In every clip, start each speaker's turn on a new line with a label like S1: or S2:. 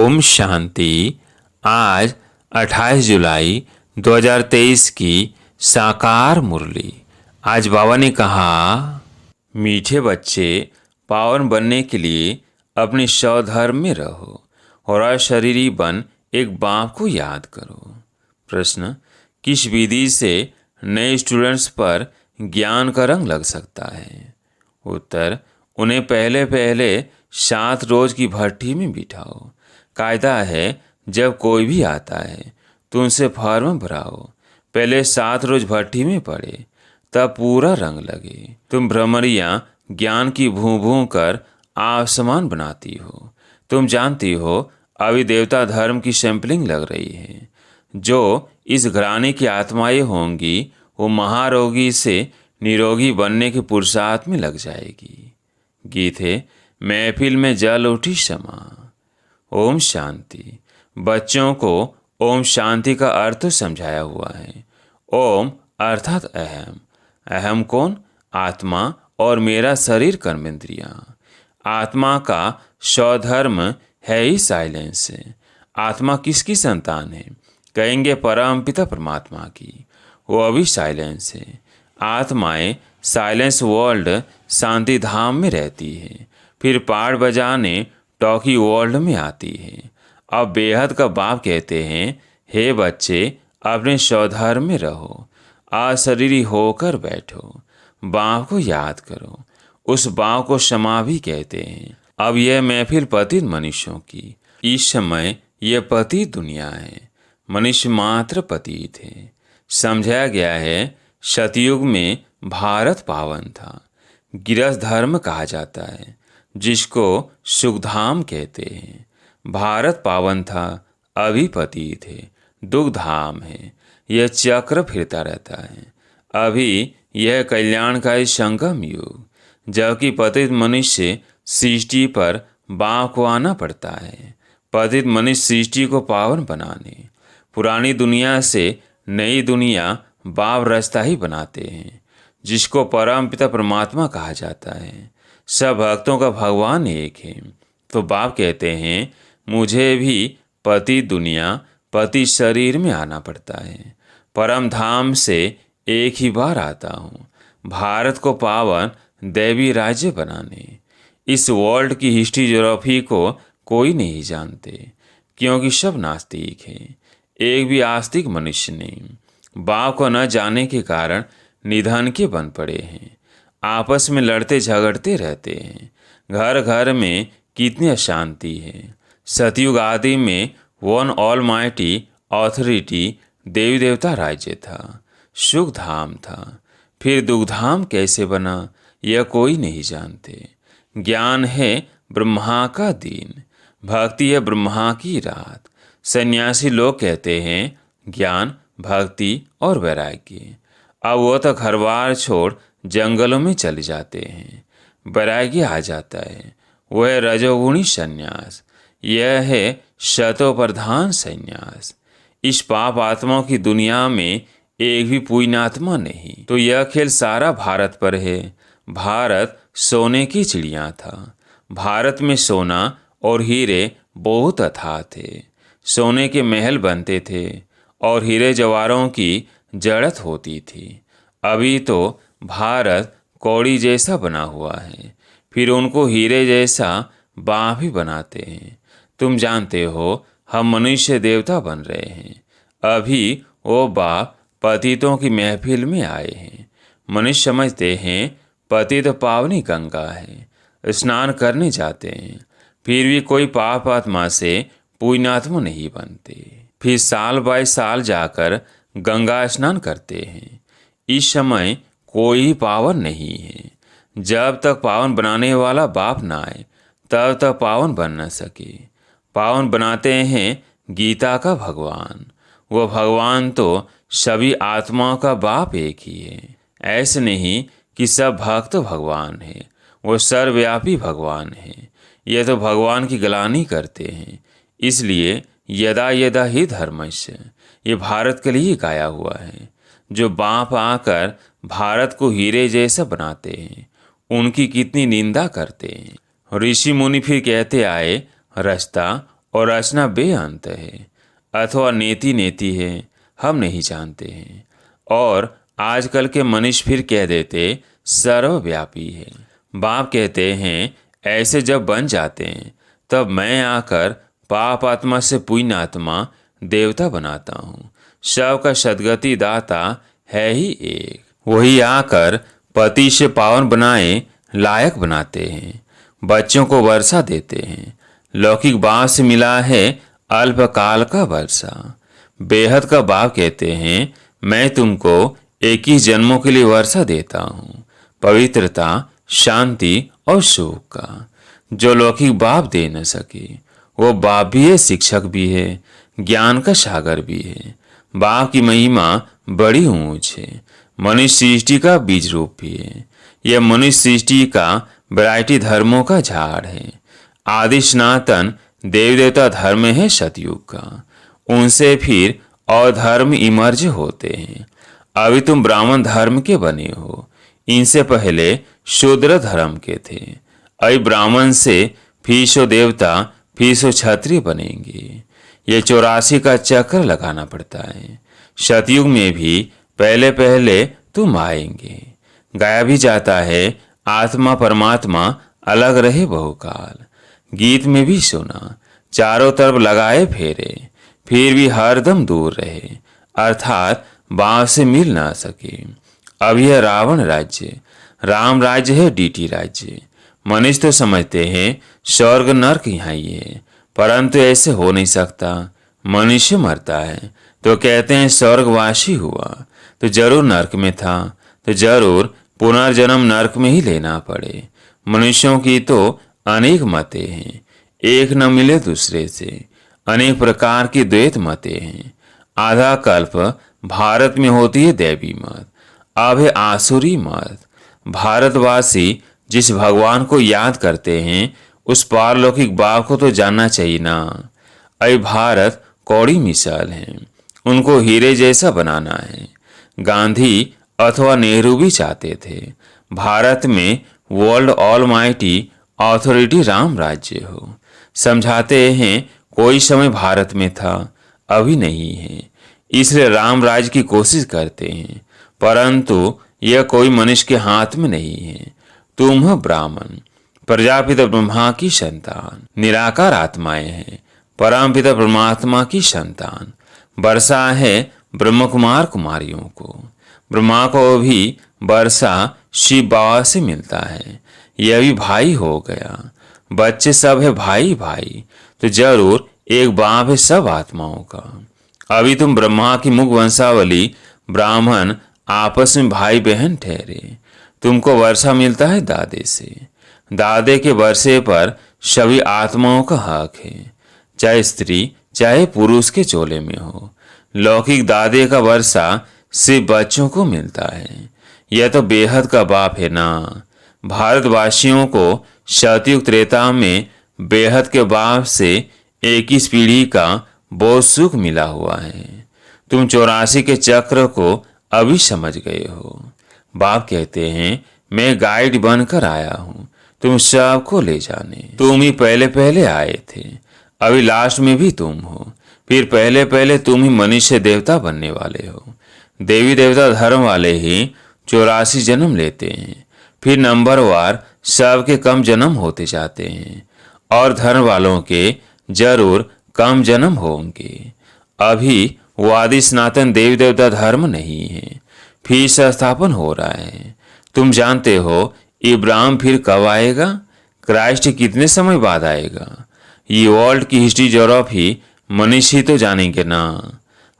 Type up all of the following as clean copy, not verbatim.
S1: ओम शांति। आज 28 जुलाई 2023 की साकार मुरली। आज बाबा ने कहा, मीठे बच्चे पावन बनने के लिए अपने स्वधर्म में रहो और अशरीरी बन एक बाप को याद करो। प्रश्न, किस विधि से नए स्टूडेंट्स पर ज्ञान का रंग लग सकता है? उत्तर, उन्हें पहले पहले 7 रोज की भट्ठी में बिठाओ। कायदा है, जब कोई भी आता है तो उनसे फॉर्म भराओ। पहले 7 रोज भट्ठी में पड़े, तब पूरा रंग लगे। तुम भ्रमरियाँ ज्ञान की भूं भूं कर आसमान बनाती हो। तुम जानती हो अभी देवता धर्म की सैंपलिंग लग रही है। जो इस घराने की आत्माएं होंगी वो महारोगी से निरोगी बनने के पुरुषार्थ में लग जाएगी। गीत है, महफिल में जल उठी क्षमा। ओम शांति। बच्चों को ओम शांति का अर्थ समझाया हुआ है। ओम अर्थात अहम। अहम कौन? आत्मा और मेरा शरीर कर्मेंद्रियाँ। आत्मा का स्वधर्म है ही साइलेंस है। आत्मा किसकी संतान है? कहेंगे परमपिता परमात्मा की। वो अभी साइलेंस है। आत्माएं साइलेंस वर्ल्ड शांति धाम में रहती है, फिर पाड़ बजाने टॉकी वर्ल्ड में आती है। अब बेहद का बाप कहते हैं, हे बच्चे अपने स्वधर्म में रहो, अशरीरी होकर बैठो, बाप को याद करो। उस बाप को क्षमा भी कहते हैं। अब यह महफिल पतित मनुष्यों की। इस समय यह पतित दुनिया है, मनुष्य मात्र पतित है। समझाया गया है, सतयुग में भारत पावन था। गृहस्थ धर्म कहा जाता है, जिसको सुखधाम कहते हैं। भारत पावन था, अभी पतित है, दुखधाम है। यह चक्र फिरता रहता है। अभी यह कल्याणकारी संगम युग, जबकि पतित मनुष्य सृष्टि पर बाप को आना पड़ता है। पतित मनुष्य सृष्टि को पावन बनाने, पुरानी दुनिया से नई दुनिया बाप रास्ता ही बनाते हैं, जिसको परम पिता परमात्मा कहा जाता है। सब भक्तों का भगवान एक है। तो बाप कहते हैं, मुझे भी पति दुनिया पति शरीर में आना पड़ता है। परम धाम से एक ही बार आता हूँ, भारत को पावन दैवी राज्य बनाने। इस वर्ल्ड की हिस्ट्री ज्योग्राफी को कोई नहीं जानते, क्योंकि सब नास्तिक हैं। एक भी आस्तिक मनुष्य नहीं। बाप को न जाने के कारण निधन के बन पड़े हैं। आपस में लड़ते झगड़ते रहते हैं। घर घर में कितनी अशांति है। सतयुग आदि में वन ऑल माइटी ऑथोरिटी देवी देवता राज्य था, सुख धाम था। फिर दुखधाम कैसे बना, यह कोई नहीं जानते। ज्ञान है ब्रह्मा का दिन, भक्ति है ब्रह्मा की रात। सन्यासी लोग कहते हैं ज्ञान, भक्ति और वैराग्य। अब वो तो घर बार छोड़ जंगलों में चले जाते हैं। वैराग्य आ जाता है, वह है रजोगुणी संन्यास। यह है शतो प्रधान संन्यास। इस पाप आत्माओं की दुनिया में एक भी पुण्यात्मा नहीं। तो यह खेल सारा भारत पर है। भारत सोने की चिड़िया था। भारत में सोना और हीरे बहुत अथाह थे। सोने के महल बनते थे और हीरे जवाहरों की जड़त होती थी। अभी तो भारत कौड़ी जैसा बना हुआ है, फिर उनको हीरे जैसा बाप भी बनाते हैं। तुम जानते हो, हम मनुष्य देवता बन रहे हैं। अभी वो बाप पतितों की महफिल में आए हैं। मनुष्य समझते हैं पतित पावनी गंगा है, स्नान करने जाते हैं, फिर भी कोई पाप आत्मा से पुण्यात्मा नहीं बनते। फिर साल बाय साल जाकर गंगा स्नान करते हैं। इस समय कोई पावन नहीं है। जब तक पावन बनाने वाला बाप ना आए, तब तक पावन बन न सके। पावन बनाते हैं गीता का भगवान। वह भगवान तो सभी आत्माओं का बाप एक ही है। ऐसे नहीं कि सब भक्त भगवान है, वो सर्वव्यापी भगवान है। यह तो भगवान की गलानी करते हैं। इसलिए यदा यदा ही धर्मस्य, ये भारत के लिए गाया हुआ है। जो बाप आकर भारत को हीरे जैसा बनाते हैं, उनकी कितनी निंदा करते हैं। ऋषि मुनि फिर कहते आए, रास्ता और रचना बेअंत है, अथवा नेति नेति है, हम नहीं जानते हैं। और आजकल के मनुष्य फिर कह देते सर्वव्यापी है। बाप कहते हैं ऐसे जब बन जाते हैं तब मैं आकर पाप आत्मा से पुण्य आत्मा देवता बनाता हूँ। शव का सदगति दाता है ही एक, वही आकर पति से पावन बनाए लायक बनाते हैं, बच्चों को वर्षा देते हैं। लौकिक बाप से मिला है अल्पकाल का वर्षा। बेहद का बाप कहते हैं मैं तुमको 21 जन्मों के लिए वर्षा देता हूँ, पवित्रता, शांति और सुख का, जो लौकिक बाप दे न सके। वो बाप भी है, शिक्षक भी है, ज्ञान का सागर भी है। बाप की महिमा बड़ी ऊंच है, मनुष्य सृष्टि का बीज रूप भी है। यह मनुष्य सृष्टि का वैरायटी धर्मों का झाड़ है। आदि सनातन देव देवता धर्म है सतयुग का, उनसे फिर और धर्म इमर्ज होते हैं। अभी तुम ब्राह्मण धर्म के बने हो, इनसे पहले शूद्र धर्म के थे। अभी ब्राह्मण से फिर सो देवता फिर सो क्षत्रिय बनेंगे। ये 84 का चक्र लगाना पड़ता है। सतयुग में भी पहले पहले तुम आएंगे। गाया भी जाता है आत्मा परमात्मा अलग रहे बहुकाल। गीत में भी सुना चारों तरफ लगाए फेरे, फिर भी हरदम दूर रहे, अर्थात बाप से मिल ना सके। अब यह रावण राज्य, राम राज्य है डीटी राज्य। मनुष्य तो समझते हैं स्वर्ग नर्क यहाँ ही है, परंतु ऐसे हो नहीं सकता। मनुष्य मरता है तो कहते हैं स्वर्गवासी हुआ, तो जरूर नर्क में था, तो जरूर पुनर्जन्म नर्क में ही लेना पड़े। मनुष्यों की तो अनेक मतें हैं, एक न मिले दूसरे से। अनेक प्रकार की द्वैत मतें हैं। आधा कल्प भारत में होती है दैवी मत, अब है आसुरी मत। भारतवासी जिस भगवान को याद करते हैं उस पारलौकिक बाप को तो जानना चाहिए ना। अय भारत कौड़ी मिसाल है, उनको हीरे जैसा बनाना है। गांधी अथवा नेहरू भी चाहते थे भारत में वर्ल्ड ऑलमाइटी अथॉरिटी राम राज्य हो। समझाते हैं कोई समय भारत में था, अभी नहीं है, इसलिए राम राज्य की कोशिश करते हैं, परंतु यह कोई मनुष्य के हाथ में नहीं है। तुम हो ब्राह्मण, प्रजापिता ब्रह्मा की संतान, निराकार आत्माएं हैं, परमपिता परमात्मा की संतान। वर्षा है ब्रह्म कुमार कुमारियों को, ब्रह्मा को भी वर्षा शिव बाबा से मिलता है। यह भी भाई हो गया, बच्चे सब है भाई भाई, तो जरूर एक बाप है सब आत्माओं का। अभी तुम ब्रह्मा की मुख वंशावली ब्राह्मण आपस में भाई बहन ठहरे। तुमको वर्षा मिलता है दादे से, दादे के वर्षे पर सभी आत्माओं का हक है, चाहे स्त्री चाहे पुरुष के चोले में हो। लौकिक दादे का वर्षा सिर्फ बच्चों को मिलता है। यह तो बेहद का बाप है ना। भारतवासियों को सतयुग त्रेता में बेहद के बाप से 21 पीढ़ी का बहुत सुख मिला हुआ है। तुम 84 के चक्र को अभी समझ गए हो। बाप कहते हैं मैं गाइड बनकर आया हूँ तुम सबको ले जाने। तुम ही पहले पहले आए थे, अभी लास्ट में भी तुम हो, फिर पहले पहले तुम ही मनुष्य देवता बनने वाले हो। देवी देवता धर्म वाले ही 84 जन्म लेते हैं, फिर नंबरवार सबके कम जन्म होते जाते हैं, और धर्म वालों के जरूर कम जन्म होंगे। अभी वो आदि सनातन देवी देवता धर्म नहीं है, फिर संस्थापन हो रहा है। तुम जानते हो इब्राहिम फिर कब आएगा, क्राइस्ट कितने समय बाद आएगा। ये वर्ल्ड की हिस्ट्री जरूर ही मनुष्य ही तो जानेंगे ना।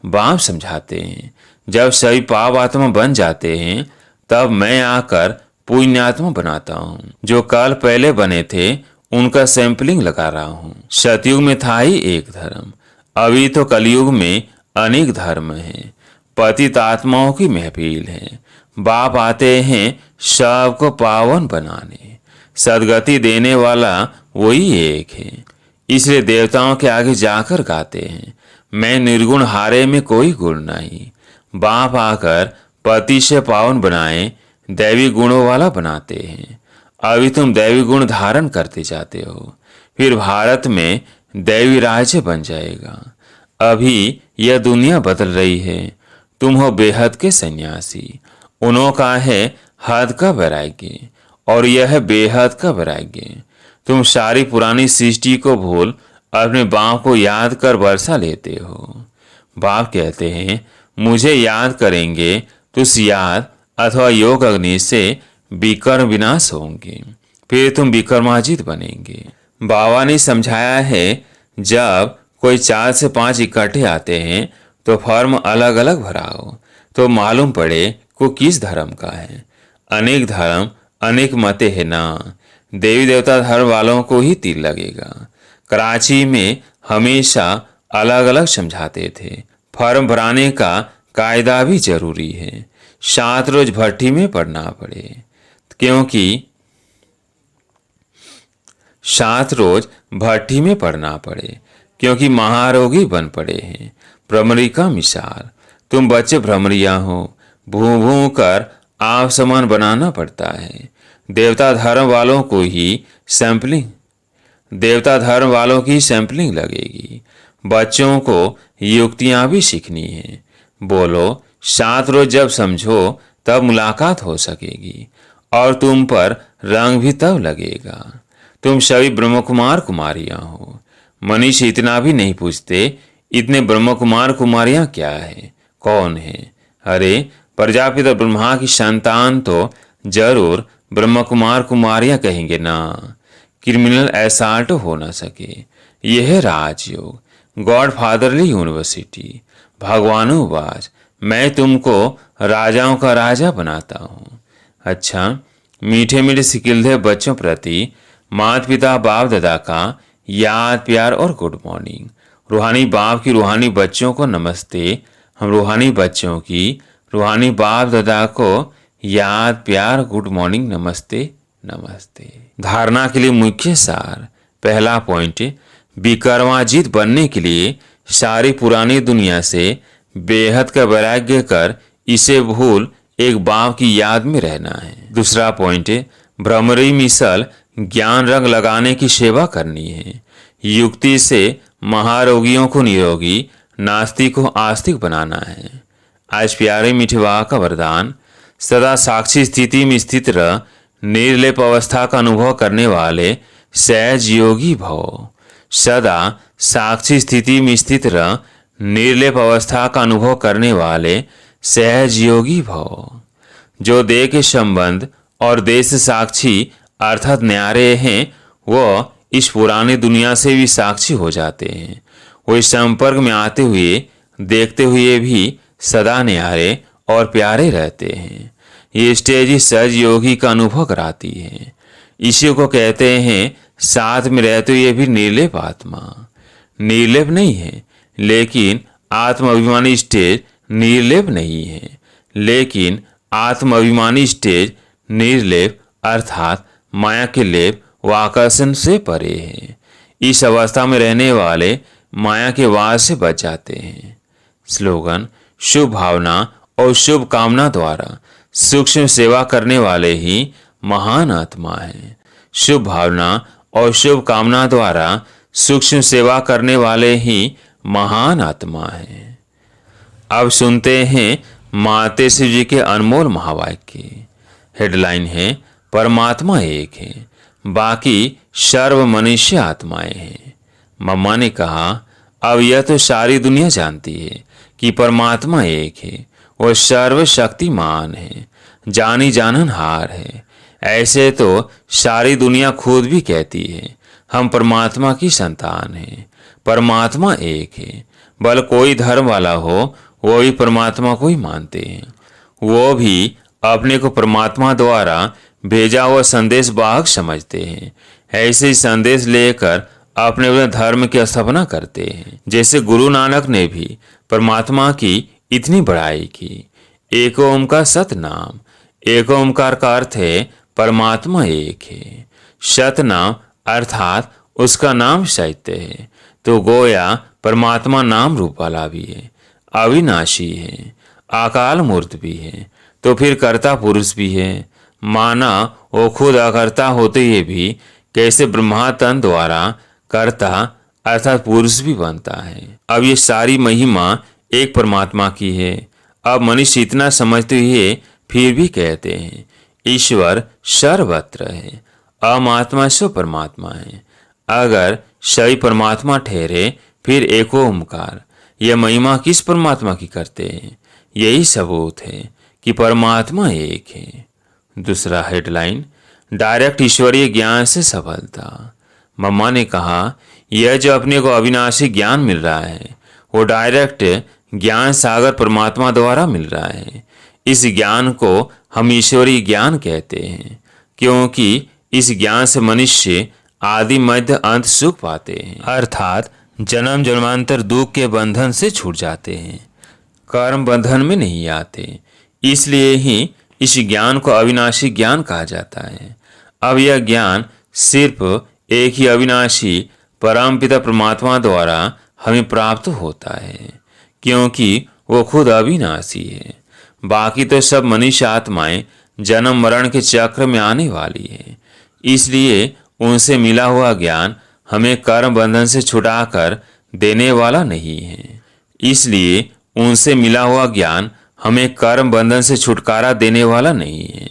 S1: बाप समझाते हैं जब सभी पाप आत्मा बन जाते हैं तब मैं आकर पुण्यात्मा बनाता हूँ। जो कल पहले बने थे उनका सैंपलिंग लगा रहा हूँ। सतयुग में था ही एक धर्म, अभी तो कलयुग में अनेक धर्म हैं। पतित आत्माओं की महफिल है। बाप आते हैं सबको पावन बनाने, सदगति देने वाला वही एक है। इसलिए देवताओं के आगे जाकर गाते हैं मैं निर्गुण हारे में कोई गुण नहीं। बाप आकर पति से पावन बनाए दैवी गुणों वाला बनाते हैं। अभी तुम दैवी गुण धारण करते जाते हो। फिर भारत में दैवी राज्य बन जाएगा। अभी यह दुनिया बदल रही है। तुम हो बेहद के सन्यासी। उन्हों का है हद का वैराग्य और यह है बेहद का वैराग्य। तुम सारी पुरानी सृष्टि को भूल अपने बाप को याद कर वर्षा लेते हो। बाप कहते हैं मुझे याद करेंगे तो उस याद अथवा योग अग्नि से विकर्म विनाश होंगे, फिर तुम विक्रमाजित बनेंगे। बाबा ने समझाया है जब कोई 4 से 5 इकट्ठे आते हैं तो फॉर्म अलग अलग भराओ तो मालूम पड़े को किस धर्म का है। अनेक धर्म अनेक मते है ना। देवी देवता धर्म वालों को ही तीर लगेगा। कराची में हमेशा अलग अलग समझाते थे। फॉर्म भराने का कायदा भी जरूरी है। 7 रोज भट्टी में पड़ना पड़े क्योंकि 7 रोज भट्टी में पड़ना पड़े क्योंकि महारोगी बन पड़े हैं। भ्रमरी का मिसाल, तुम बच्चे भ्रमरिया हो। भू भू कर आप समान बनाना पड़ता है। देवता धर्म वालों को ही सैंपलिंग लगेगी। बच्चों को युक्तियां भी सीखनी है। बोलो 7 रोज जब समझो तब मुलाकात हो सकेगी और तुम पर रंग भी तब लगेगा। तुम सभी ब्रह्मकुमार कुमारियां हो। मनीष इतना भी नहीं पूछते इतने ब्रह्मकुमार कुमारियां क्या है, कौन है। अरे प्रजापिता ब्रह्मा की संतान तो जरूर ब्रह्मकुमार कुमारियां कहेंगे ना। क्रिमिनल असॉल्ट हो ना सके। यह है राजयोग, गॉड फादरली यूनिवर्सिटी। भगवानुवाच मैं तुमको राजाओं का राजा बनाता हूँ। अच्छा, मीठे मीठे सिकिलधे बच्चों प्रति माता पिता बाप दादा का याद प्यार और गुड मॉर्निंग। रूहानी बाप की रूहानी बच्चों को नमस्ते। हम रूहानी बच्चों की रूहानी बाप दादा को याद प्यार गुड मॉर्निंग नमस्ते नमस्ते। धारणा के लिए मुख्य सार। पहला पॉइंट, विक्रमाजित बनने के लिए सारी पुरानी दुनिया से बेहद का वैराग्य कर इसे भूल एक बाप की याद में रहना है। दूसरा पॉइंट, भ्रमरी मिसल ज्ञान रंग लगाने की सेवा करनी है। युक्ति से महारोगियों को निरोगी, नास्तिक को आस्तिक बनाना है। आज प्यारे मीठे बाबा का वरदान, सदा साक्षी स्थिति में स्थित रह, निर्लेप अवस्था का अनुभव करने वाले सहज योगी भव। सदा साक्षी स्थिति में स्थित रह, निर्लेप अवस्था का अनुभव करने वाले सहज योगी भव। जो देह के संबंध और देश साक्षी अर्थात न्यारे हैं वो इस पुरानी दुनिया से भी साक्षी हो जाते हैं। वो इस संपर्क में आते हुए देखते हुए भी सदा न्यारे और प्यारे रहते हैं। ये स्टेज ही सहज योगी का अनुभव कराती है। इसी को कहते हैं साथ में रहते हुए भी निर्लेप आत्मा। निर्लेप नहीं है लेकिन आत्म अभिमानी स्टेज निर्लेप नहीं है, लेकिन आत्म अभिमानी स्टेज निर्लेप अर्थात माया के लेप व आकर्षण से परे है। इस अवस्था में रहने वाले माया के वास से बच जाते हैं। स्लोगन, शुभ भावना और शुभ कामना द्वारा सूक्ष्म सेवा करने वाले ही महान आत्मा है। शुभ भावना और शुभ कामना द्वारा सूक्ष्म सेवा करने वाले ही महान आत्मा है। अब सुनते हैं माते शिव जी के अनमोल महावाक्य। हेडलाइन है, परमात्मा एक है, बाकी सर्व मनुष्य आत्माएं हैं। मम्मा ने कहा, अब यह तो सारी दुनिया जानती है कि परमात्मा एक है, वह सर्वशक्तिमान है, जानी जाननहार है। ऐसे तो सारी दुनिया खुद भी कहती है हम परमात्मा की संतान हैं। परमात्मा एक है, बल कोई धर्म वाला हो वो भी परमात्मा को ही मानते हैं। वो भी अपने को परमात्मा द्वारा भेजा हुआ संदेश वाहक समझते हैं। ऐसे ही संदेश लेकर अपने अपने धर्म की स्थापना करते हैं। जैसे गुरु नानक ने भी परमात्मा की इतनी बड़ाई की। एक ओम का सत नाम। एक ओमकार का अर्थ है परमात्मा एक है। सत नाम अर्थात उसका नाम सत्य है। तो गोया परमात्मा नाम रूप वाला भी है, अविनाशी है, अकाल मूर्त भी है, तो फिर कर्ता पुरुष भी है। माना वो खुद अकर्ता होते हुए भी कैसे ब्रह्मा तन द्वारा कर्ता अर्थात पुरुष भी बनता है। अब ये सारी महिमा एक परमात्मा की है। अब मनुष्य इतना समझते हुए फिर भी कहते हैं ईश्वर सर्वत्र है, अमात्मा सो परमात्मा है। अगर सही परमात्मा ठहरे फिर एको ओमकार, यह महिमा किस परमात्मा की करते हैं? यही सबूत है कि परमात्मा एक है। दूसरा हेडलाइन, डायरेक्ट ईश्वरीय ज्ञान से सफलता। मम्मा ने कहा यह जो अपने को अविनाशी ज्ञान मिल रहा है वो डायरेक्ट ज्ञान सागर परमात्मा द्वारा मिल रहा है। इस ज्ञान को हम ईश्वरीय ज्ञान कहते हैं क्योंकि इस ज्ञान से मनुष्य आदि मध्य अंत सुख पाते हैं, अर्थात जन्म जन्मांतर दुख के बंधन से छूट जाते हैं, कर्म बंधन में नहीं आते। इसलिए ही इस ज्ञान को अविनाशी ज्ञान कहा जाता है। अब यह ज्ञान सिर्फ एक ही अविनाशी परमपिता परमात्मा द्वारा हमें प्राप्त होता है क्योंकि वो खुद अविनाशी है। बाकी तो सब मनुष्य आत्माएं जन्म मरण के चक्र में आने वाली है। इसलिए उनसे मिला हुआ ज्ञान हमें कर्म बंधन से छुड़ाकर देने वाला नहीं है। इसलिए उनसे मिला हुआ ज्ञान हमें कर्म बंधन से छुटकारा देने वाला नहीं है।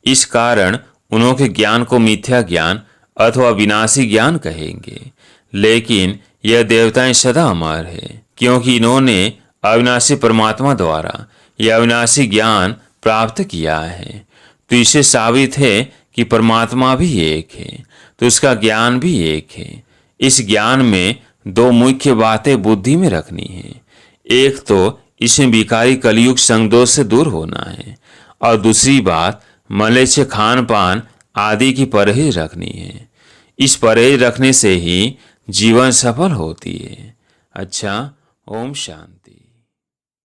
S1: इस कारण उन्होंने ज्ञान को मिथ्या ज्ञान अथवा विनाशी ज्ञान कहेंगे। लेकिन यह देवताएं सदा अमर है क्योंकि इन्होंने अविनाशी परमात्मा द्वारा यह अविनाशी ज्ञान प्राप्त किया है। तो इससे साबित है कि परमात्मा भी एक है तो उसका ज्ञान भी एक है। इस ज्ञान में दो मुख्य बातें बुद्धि में रखनी है। एक तो इसमें विकारी कलयुग संगदोष से दूर होना है और दूसरी बात मलेच्छ खान पान आदि की परहेज रखनी है। इस परहेज रखने से ही जीवन सफल होती है। अच्छा, ओम शांति।